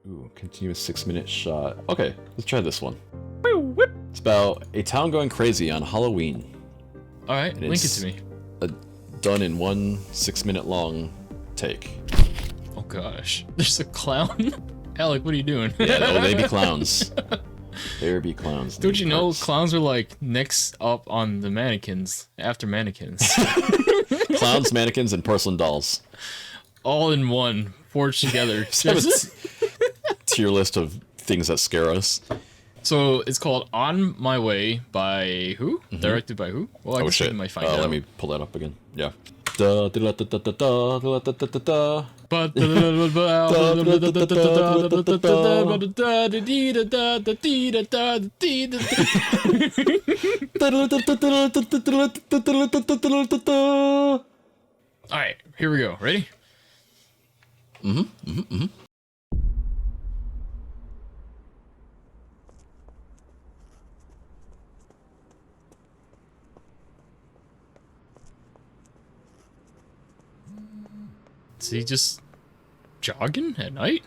Ooh, continuous 6-minute shot. Okay, let's try this one. It's about a town going crazy on Halloween. Alright, link it to me. Done in one 6-minute long take. Oh gosh. There's a clown? Alec, what are you doing? Yeah, oh, they be clowns. There be clowns. Don't you know clowns are like next up on the mannequins, after mannequins. Clowns, mannequins, and porcelain dolls. All in one, forged together. Tier list of things that scare us. So it's called On My Way by who? Directed by who? Well, I guess shit. we might find out. Let me pull that up again. Yeah. Da, da, da, da, da, da, da, da, da, da. Alright, here we go. Ready? Is he just jogging at night?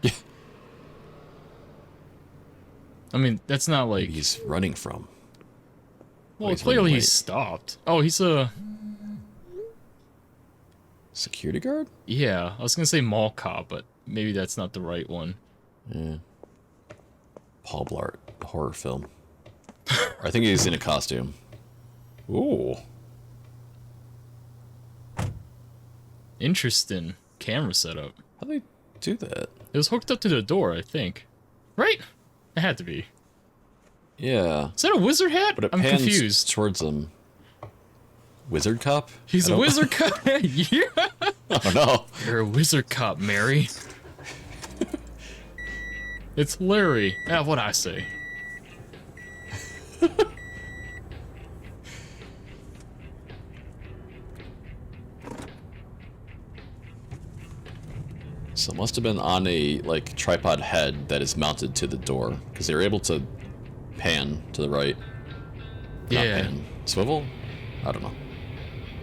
Yeah. I mean, that's not like... He's running from. Well, he's clearly running he's late. stopped. Oh, he's a... Security guard? Yeah, I was gonna say mall cop, but maybe that's not the right one. Yeah. Paul Blart, horror film. I think he's in a costume. Ooh. Interesting camera setup. How do they do that? It was hooked up to the door, I think. Right? It had to be. Yeah. Is that a wizard hat? But it I'm pans confused. towards him. Wizard cop? He's a wizard cop. Yeah. Oh no. You're a wizard cop, Mary. It's Larry. Ah, what I say. So it must have been on a like tripod head that is mounted to the door, because they were able to pan to the right. Yeah. Not pan. Swivel? I don't know.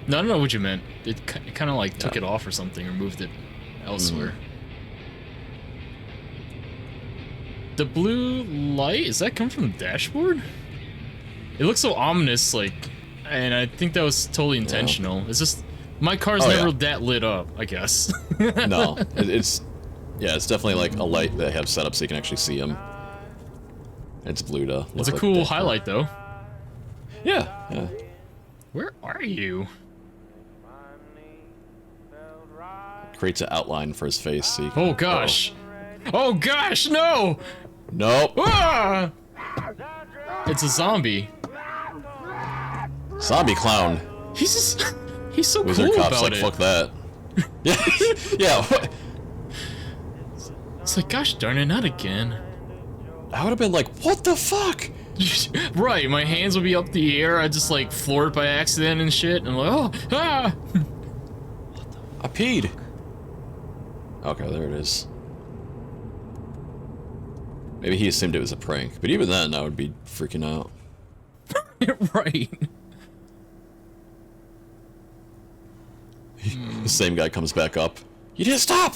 No, I don't know what you meant. It kind of like took it off or something, or moved it elsewhere. The blue light, is that coming from the dashboard? It looks so ominous, like, and I think that was totally intentional. It's just, my car's never that lit up, I guess. No, it's definitely like a light they have set up so you can actually see them. It's blue to. It's a cool highlight, though. Yeah, yeah. Where are you? Creates an outline for his face. So you can, Oh gosh! Oh gosh, no! Nope. Ah! It's a zombie. Zombie clown. He's just, he's so Wizard cool cop's about like, it. fuck that. Yeah, yeah. What? It's like, gosh darn it, not again. I would have been like, what the fuck? Right, my hands would be up the air. I just like floored by accident and shit. And I'm like, oh, ah! I peed. Okay, there it is. Maybe he assumed it was a prank, but even then, I would be freaking out. Right. The same guy comes back up. You didn't stop!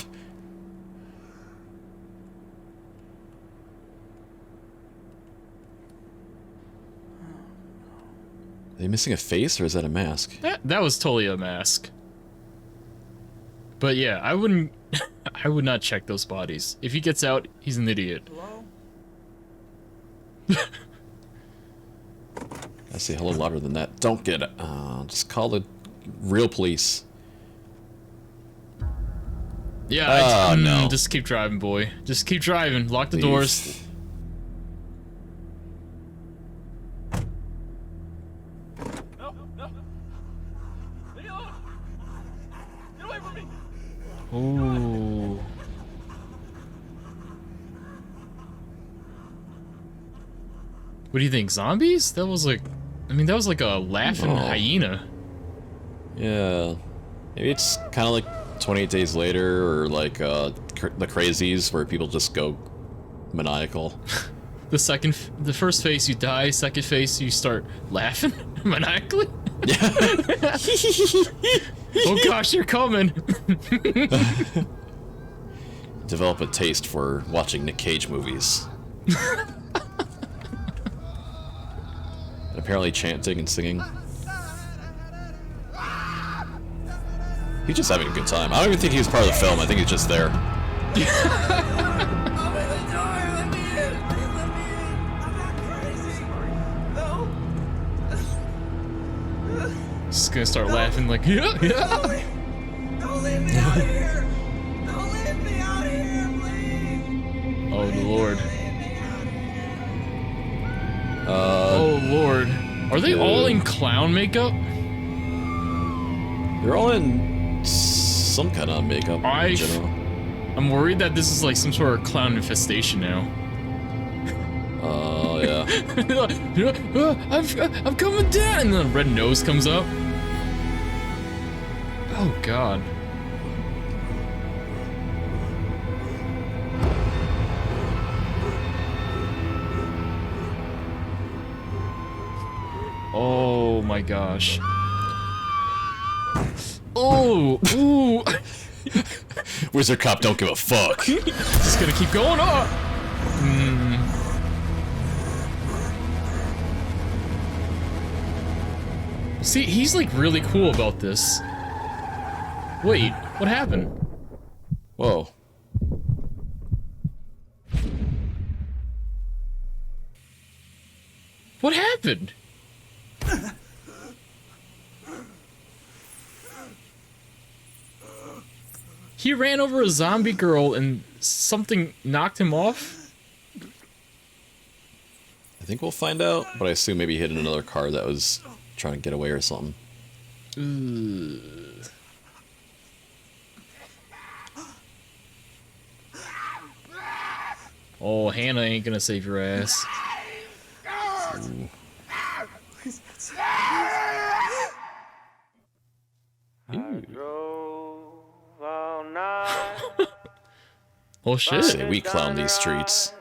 Are they missing a face, or is that a mask? That was totally a mask. But yeah, I wouldn't... I would not check those bodies. If he gets out, he's an idiot. I say hello louder than that. Don't get it. Just call the real police. Yeah, no. Just keep driving, boy. Just keep driving. Lock the doors. No, no. Leave me alone. Get away from me. Ooh. What do you think? Zombies? That was like... I mean, that was like a laughing hyena. Yeah. Maybe it's kind of like 28 Days Later, or like the Crazies, where people just go maniacal. The first face you die, second face you start laughing maniacally. Yeah. Oh gosh, you're coming. develop a taste for watching Nick Cage movies. And apparently chanting and singing. He's just having a good time. I don't even think he was part of the film. I think he's just there. Just gonna start laughing like, yeah, yeah. Don't leave me out here! Don't leave me out here, please! Oh Lord. Oh Lord. Are they all in clown makeup? They're all in some kind of makeup in general. I'm worried that this is like some sort of clown infestation now. Oh, yeah. I'm coming down! And then a red nose comes up. Oh God. Oh my gosh. Oh, ooh. Wizard Cop don't give a fuck. Just gonna keep going up. See, he's like really cool about this. Wait, what happened? Whoa. What happened? He ran over a zombie girl and something knocked him off? I think we'll find out, but I assume maybe he hit another car that was trying to get away or something. Oh, Hannah ain't gonna save your ass. Ooh. Oh shit. I say we clown these streets.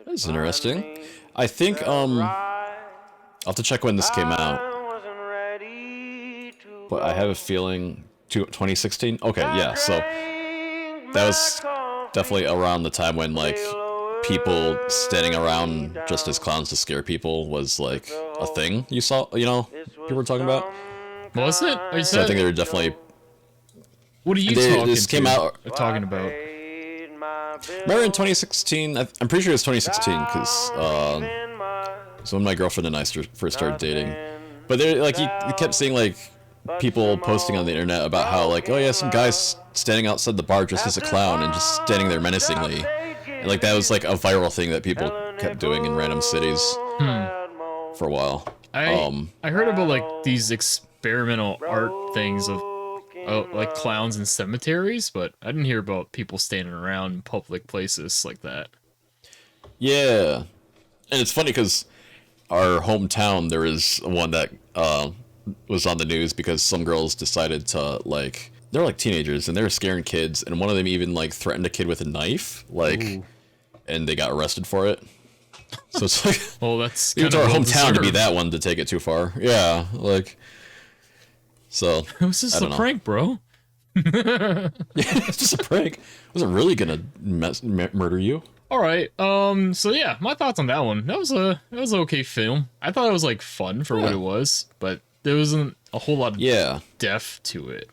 That's interesting. I think, I'll have to check when this came out. But I have a feeling 2016? Okay, yeah, so that was definitely around the time when, like, people standing around just as clowns to scare people was, like, a thing you saw, you know, people were talking about. Was it? Are you So I think they were definitely... What are you talking about? Remember in 2016, I'm pretty sure it was 2016, because so when my girlfriend and I first started dating. But they're like, you kept seeing like people posting on the internet about how like, oh yeah, some guy's standing outside the bar dressed as a clown and just standing there menacingly. And like that was like a viral thing that people kept doing in random cities for a while. I heard about like these experimental art things of like clowns in cemeteries, but I didn't hear about people standing around in public places like that. Yeah, and it's funny because our hometown, there is one that was on the news because some girls decided to, like, they're like teenagers and they were scaring kids, and one of them even like threatened a kid with a knife, like, ooh, and they got arrested for it. So it's like, well, that's even to our hometown to be that one to take it too far. Yeah, like, so it was just a prank, bro. Yeah, it's just a prank. I wasn't really gonna murder you. All right. So yeah, my thoughts on that one. That was an okay film. I thought it was like fun for what it was, but there wasn't a whole lot of depth to it.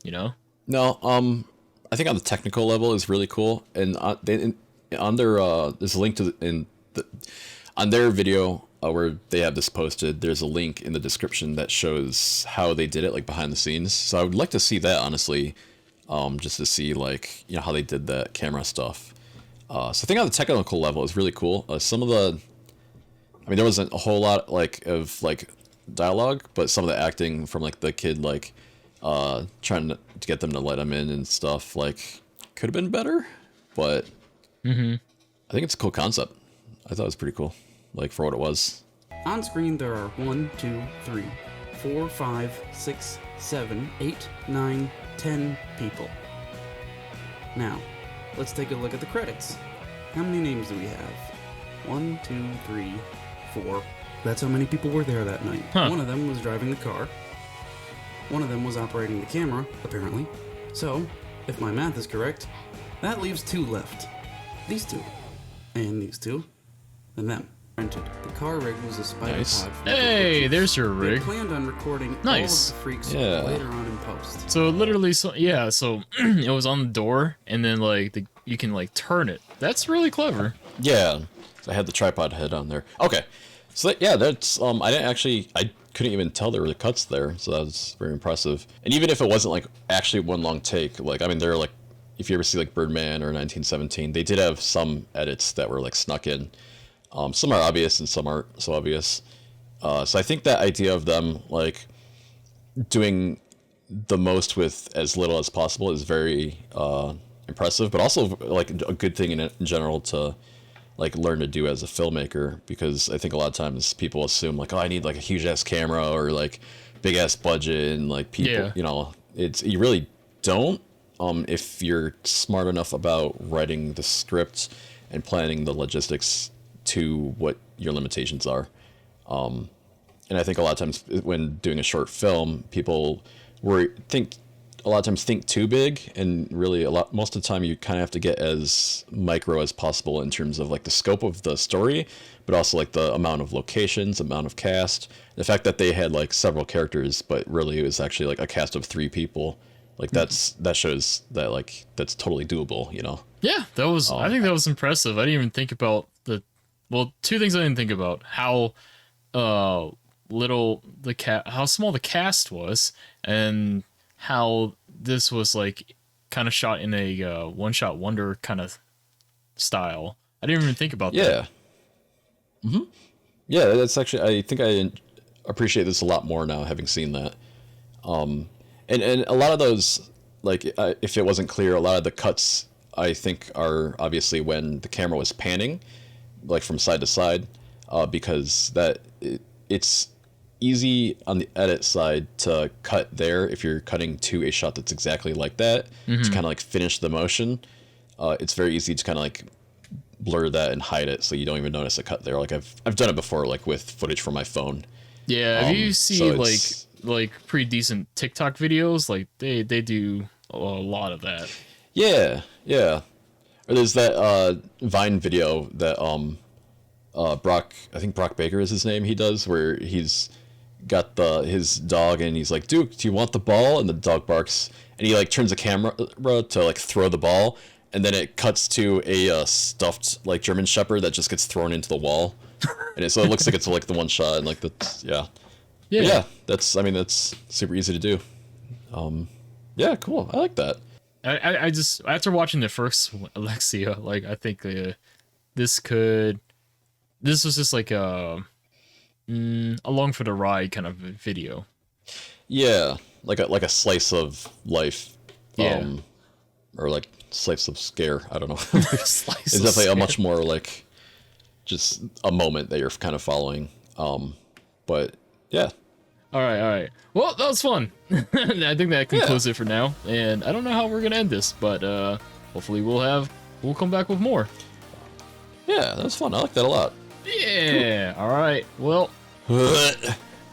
You know? No. I think on the technical level is really cool, and on their there's a link to on their video where they have this posted. There's a link in the description that shows how they did it, like behind the scenes. So I would like to see that, honestly, just to see like, you know, how they did that camera stuff. So I think on the technical level is really cool. Some of the, I mean, there wasn't a whole lot like of like dialogue, but some of the acting from like the kid, like trying to get them to let him in and stuff, like could have been better, but I think it's a cool concept. I thought it was pretty cool, like for what it was. On screen there are 1, 2, 3, 4, 5, 6, 7, 8, 9, 10 people. Now, let's take a look at the credits. How many names do we have? 1, 2, 3, 4. That's how many people were there that night. One of them was driving the car. One of them was operating the camera, apparently. So, if my math is correct, that leaves 2 left. These 2. And these 2. And them. Rented. The car rig was a spider Nice. pod. Hey, there's your They rig. planned on recording Nice. all of the freaks Yeah. later on in post. So literally, so it was on the door, and then like you can like turn it. That's really clever. Yeah, so I had the tripod head on there. Okay, so yeah, that's I couldn't even tell there were cuts there, so that was very impressive. And even if it wasn't like actually one long take, like I mean, there are like if you ever see like Birdman or 1917, they did have some edits that were like snuck in. Some are obvious and some aren't so obvious. So I think that idea of them like doing the most with as little as possible is very impressive, but also like a good thing in general to like learn to do as a filmmaker, because I think a lot of times people assume like, oh, I need like a huge ass camera or like big ass budget and like people, Yeah. you know, you really don't if you're smart enough about writing the script and planning the logistics to what your limitations are. And I think a lot of times when doing a short film, people a lot of times think too big, and really most of the time you kind of have to get as micro as possible in terms of like the scope of the story, but also like the amount of locations, amount of cast, the fact that they had like several characters, but really it was actually like a cast of 3 people. Like that shows that like that's totally doable, you know? Yeah, that was. I think that was impressive. I didn't even think about well, 2 things I didn't think about: how how small the cast was, and how this was like kind of shot in a one-shot wonder kind of style. I didn't even think about that. Yeah. Mm-hmm. Yeah, that's actually, I think I appreciate this a lot more now, having seen that. And a lot of those, like, if it wasn't clear, a lot of the cuts I think are obviously when the camera was panning, like from side to side, because it's easy on the edit side to cut there if you're cutting to a shot that's exactly like that, to kind of like finish the motion. It's very easy to kind of like blur that and hide it so you don't even notice a cut there. Like I've done it before, like with footage from my phone. Yeah, if you see so like pretty decent TikTok videos, like they do a lot of that. Yeah. Or there's that Vine video that Brock, I think Brock Baker is his name, he does, where he's got his dog and he's like, Duke, do you want the ball? And the dog barks, and he like turns the camera to like throw the ball, and then it cuts to a stuffed like German Shepherd that just gets thrown into the wall, and so it looks like it's like the one shot, and like that's yeah. But yeah, that's super easy to do. Yeah, cool. I like that. I just, after watching the first Alexia, like I think this was just like a along for the ride kind of video. Yeah, like a slice of life. Yeah. Or like slice of scare. I don't know. Slice It's of definitely scare. a much more like just a moment that you're kind of following. But yeah. All right. Well, that was fun. I think that concludes it for now. And I don't know how we're gonna end this, but hopefully we'll come back with more. Yeah, that was fun. I like that a lot. Yeah. All right. Well,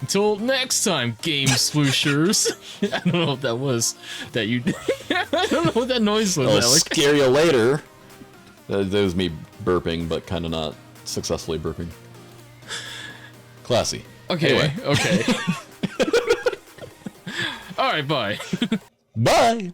until next time, game swooshers. I don't know what that was. That you. I don't know what that noise was. I'll Alec. scare you later. That was me burping, but kind of not successfully burping. Classy. Okay. Anyway. Okay. All right. Bye. Bye.